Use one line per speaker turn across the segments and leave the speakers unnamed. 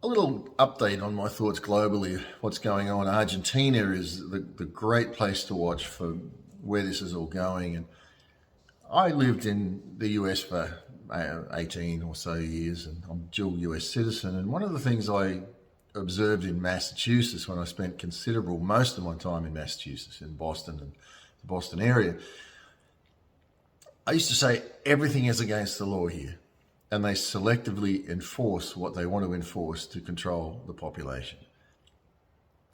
A little update on my thoughts globally. What's going on? Argentina is the great place to watch for where this is all going. And I lived in the US for 18 or so years, and I'm dual US citizen. And one of the things I observed in Massachusetts when I spent most of my time in Massachusetts, in Boston and the Boston area, I used to say everything is against the law here, and they selectively enforce what they want to enforce to control the population.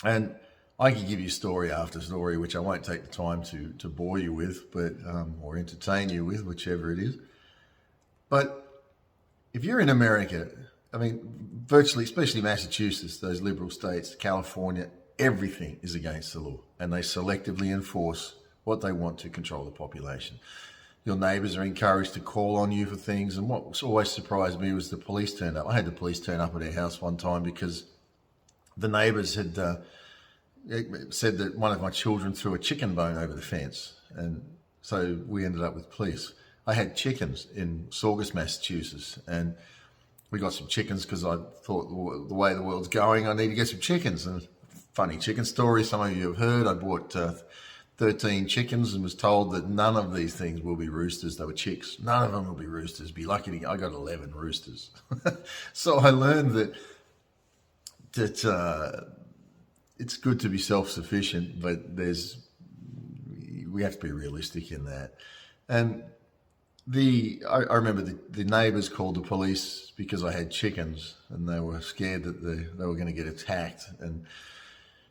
And I could give you story after story, which I won't take the time to bore you with, but or entertain you with, whichever it is. But if you're in America, I mean, virtually, especially Massachusetts, those liberal states, California, everything is against the law, and they selectively enforce what they want to control the population. Your neighbours are encouraged to call on you for things, and what always surprised me was the police turned up. I had the police turn up at our house one time because the neighbours had said that one of my children threw a chicken bone over the fence, and so we ended up with police. I had chickens in Saugus, Massachusetts, and we got some chickens because I thought the way the world's going, I need to get some chickens. And funny chicken story, some of you have heard, I bought 13 chickens and was told that none of these things will be roosters. They were chicks. None of them will be roosters. Be lucky I got 11 roosters. So I learned that it's good to be self-sufficient, but we have to be realistic in that. And I remember the neighbours called the police because I had chickens, and they were scared that they were going to get attacked. And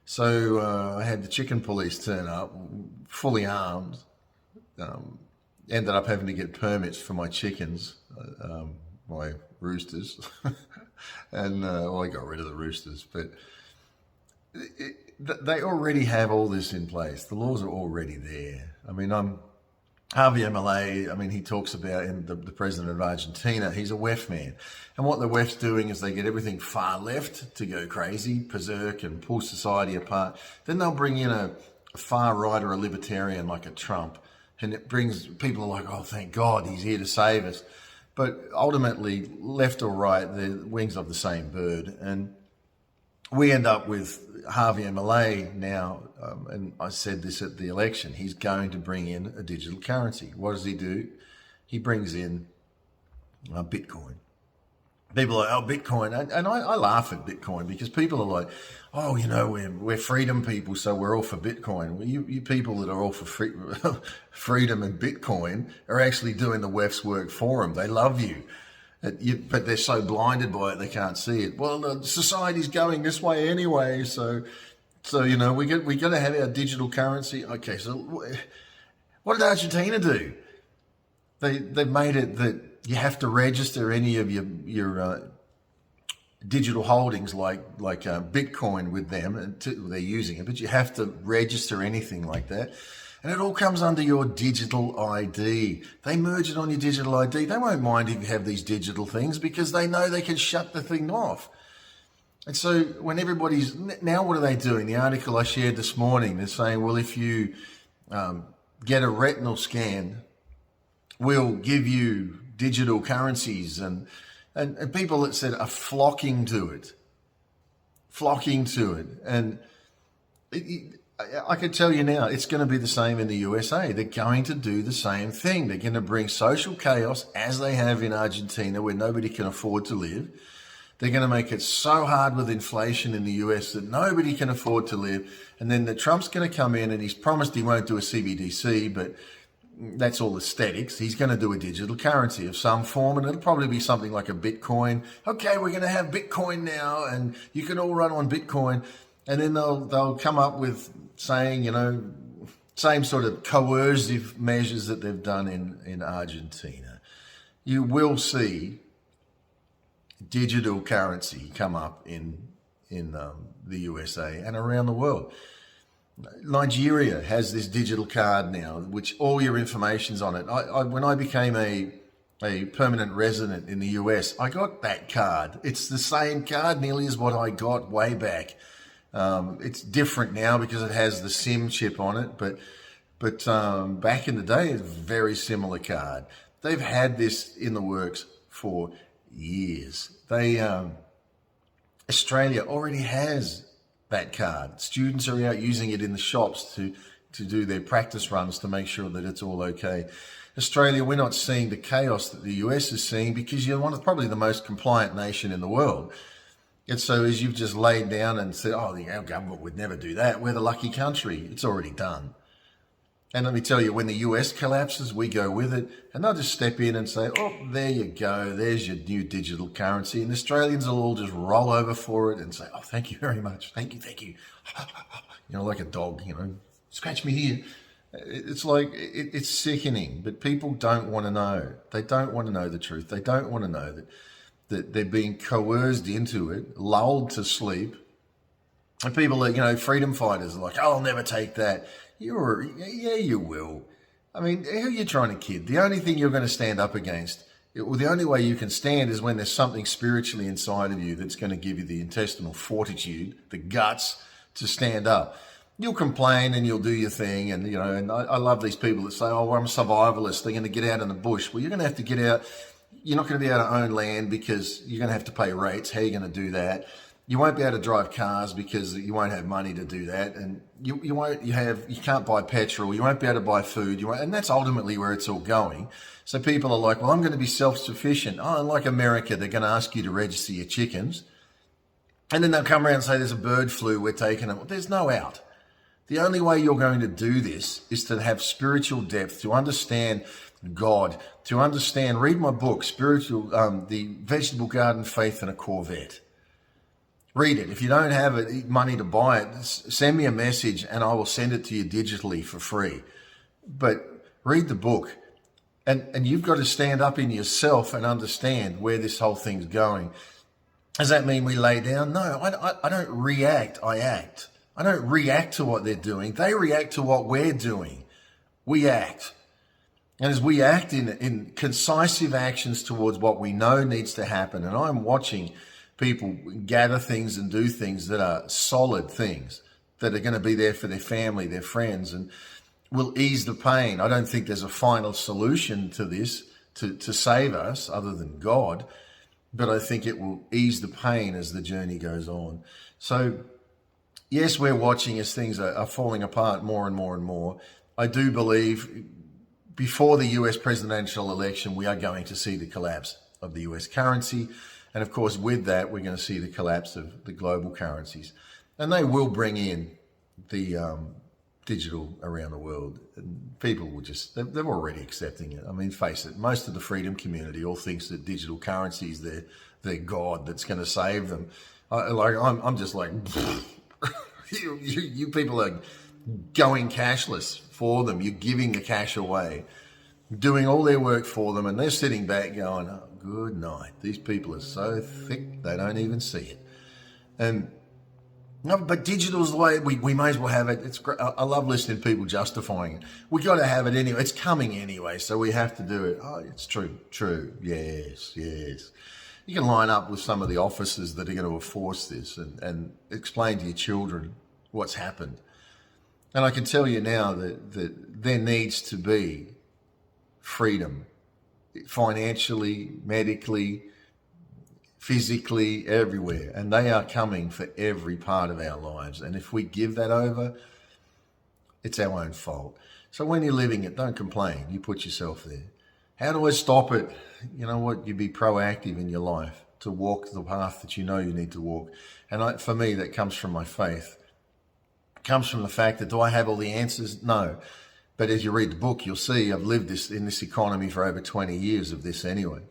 so I had the chicken police turn up, fully armed. Ended up having to get permits for my chickens, my roosters, and I got rid of the roosters. But they already have all this in place. The laws are already there. I mean, Javier Milei, he talks about the president of Argentina, he's a WEF man. And what the WEF's doing is they get everything far left to go crazy, berserk, and pull society apart. Then they'll bring in a far right or a libertarian like a Trump. And it brings people are like, oh, thank God, he's here to save us. But ultimately, left or right, they're wings of the same bird. And we end up with Javier Milei now, and I said this at the election, he's going to bring in a digital currency. What does he do? He brings in Bitcoin. People are like, oh, Bitcoin. And I laugh at Bitcoin because people are like, oh, we're freedom people, so we're all for Bitcoin. Well, you people that are all for freedom and Bitcoin are actually doing the WEF's work for them. They love you. But they're so blinded by it they can't see it. Well, society's going this way anyway, so we got to have our digital currency. Okay, so what did Argentina do? They've made it that you have to register any of your digital holdings like Bitcoin with them, and they're using it, but you have to register anything like that. And it all comes under your digital ID. They merge it on your digital ID. They won't mind if you have these digital things because they know they can shut the thing off. And so when now what are they doing? The article I shared this morning, they're saying, well, if you get a retinal scan, we'll give you digital currencies. And people that said are flocking to it. And I can tell you now, it's going to be the same in the USA. They're going to do the same thing. They're going to bring social chaos, as they have in Argentina, where nobody can afford to live. They're going to make it so hard with inflation in the US that nobody can afford to live. And then Trump's going to come in, and he's promised he won't do a CBDC, but that's all aesthetics. He's going to do a digital currency of some form, and it'll probably be something like a Bitcoin. Okay, we're going to have Bitcoin now, and you can all run on Bitcoin. And then they'll come up with saying, same sort of coercive measures that they've done in Argentina. You will see digital currency come up in the USA and around the world. Nigeria has this digital card now, which all your information's on it. When I became a permanent resident in the US, I got that card. It's the same card nearly as what I got way back. It's different now because it has the SIM chip on it, but back in the day, it's a very similar card. They've had this in the works for years. Australia already has that card. Students are out using it in the shops to do their practice runs to make sure that it's all okay. Australia, we're not seeing the chaos that the US is seeing because you're probably the most compliant nation in the world. And so as you've just laid down and said, oh, our government would never do that, we're the lucky country. It's already done. And let me tell you, when the US collapses, we go with it, and they'll just step in and say, oh, there you go, there's your new digital currency. And Australians will all just roll over for it and say, oh, thank you very much. Thank you, thank you. Like a dog, scratch me here. It's like, it's sickening, but people don't want to know. They don't want to know the truth. They don't want to know that they're being coerced into it, lulled to sleep. And people are, freedom fighters are like, oh, I'll never take that. Yeah, you will. I mean, who are you trying to kid? The only thing you're going to stand up against, the only way you can stand is when there's something spiritually inside of you that's going to give you the intestinal fortitude, the guts to stand up. You'll complain and you'll do your thing. And, and I love these people that say, oh, well, I'm a survivalist. They're going to get out in the bush. Well, you're going to have to get out. You're not going to be able to own land because you're going to have to pay rates. How are you going to do that? You won't be able to drive cars because you won't have money to do that, and you can't buy petrol. You won't be able to buy food. And that's ultimately where it's all going. So people are like, well, I'm going to be self-sufficient. Oh, and like America, they're going to ask you to register your chickens, and then they'll come around and say there's a bird flu. We're taking them. Well, there's no out. The only way you're going to do this is to have spiritual depth, to understand God, to understand. Read my book, The Vegetable Garden, Faith and a Corvette. Read it. If you don't have money to buy it, send me a message and I will send it to you digitally for free. But read the book. And you've got to stand up in yourself and understand where this whole thing's going. Does that mean we lay down? No, I don't react. I act. I don't react to what they're doing. They react to what we're doing. We act. And as we act in concisive actions towards what we know needs to happen, and I'm watching people gather things and do things that are solid things that are going to be there for their family, their friends, and will ease the pain. I don't think there's a final solution to this to save us other than God, but I think it will ease the pain as the journey goes on. So yes, we're watching as things are falling apart more and more and more. I do believe before the US presidential election, we are going to see the collapse of the US currency. And of course, with that, we're going to see the collapse of the global currencies. And they will bring in the digital around the world. And people will they're already accepting it. I mean, face it, most of the freedom community all thinks that digital currency is their God that's going to save them. I'm just like, you people are going cashless for them. You're giving the cash away, doing all their work for them, and they're sitting back going, oh, good night. These people are so thick, they don't even see it. And no, but digital's the way we may as well have it. It's great. I love listening to people justifying it. We got to have it anyway. It's coming anyway, so we have to do it. Oh, it's true. Yes. You can line up with some of the officers that are going to enforce this and explain to your children what's happened. And I can tell you now that there needs to be freedom, financially, medically, physically, everywhere. And they are coming for every part of our lives. And if we give that over, it's our own fault. So when you're living it, don't complain. You put yourself there. How do I stop it? You know what? You be proactive in your life to walk the path that you know you need to walk. And for me, that comes from my faith. It comes from the fact that do I have all the answers? No. But as you read the book, you'll see I've lived in this economy for over 20 years of this anyway.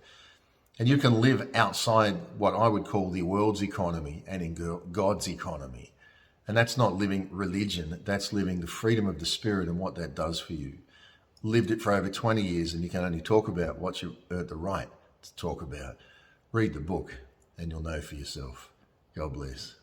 And you can live outside what I would call the world's economy and in God's economy. And that's not living religion. That's living the freedom of the spirit and what that does for you. Lived it for over 20 years, and you can only talk about what you earned the right to talk about. Read the book and you'll know for yourself. God bless.